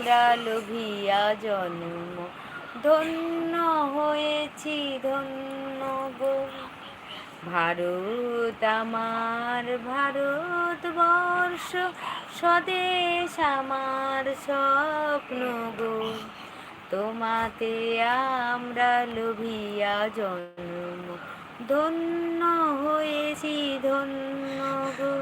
আমরা লোভিয়া জন্ম, ধন্য হয়েছি ধন্য গো। ভারত আমার ভারতবর্ষ, স্বদেশ আমার স্বপ্ন গো। তোমাতে আমরা লোভিয়া জন্ম, ধন্য হয়েছি ধন্য গো।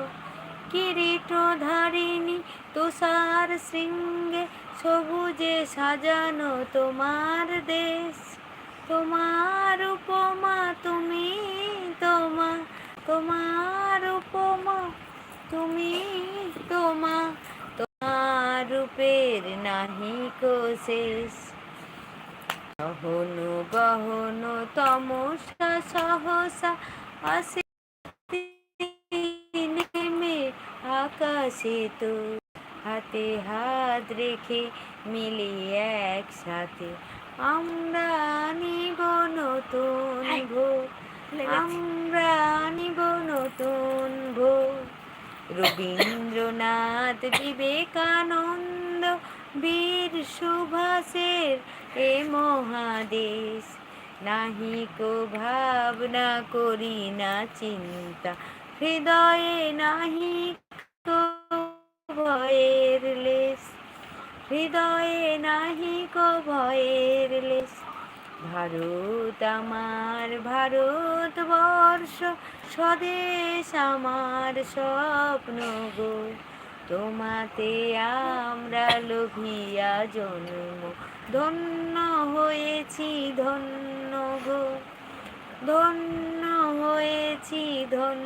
কিরীটধারিণী তুষার শৃঙ্গে, সবুজে সাজানো তোমার দেশ। তোমার উপমা তুমি, তোমার উপমা তুমি, তোমার রূপের নাহিকো শেষ। গহন গহন তমসা সহসা আসে নেমে আকাশে তো, হাতে হাত রেখে মিলি একসাথে আমরা আনিব নতুন ভোর, আমরা আনিব নতুন ভোর। রবীন্দ্রনাথ, বিবেকানন্দ, বীর সুভাষের এ মহাদেশ। নাহিকো ভাবনা করি না চিন্তা, হৃদয়ে নাহিকো ভয়ের লেশ, হৃদয়ে নাহিকো ভয়ের লেশ। ভারত আমার ভারতবর্ষ, স্বদেশ আমার স্বপ্ন গো। তোমাতে আমরা লোভিয়া জন্ম, ধন্য হয়েছি ধন্য গো, ধন্য হয়েছি ধন্য।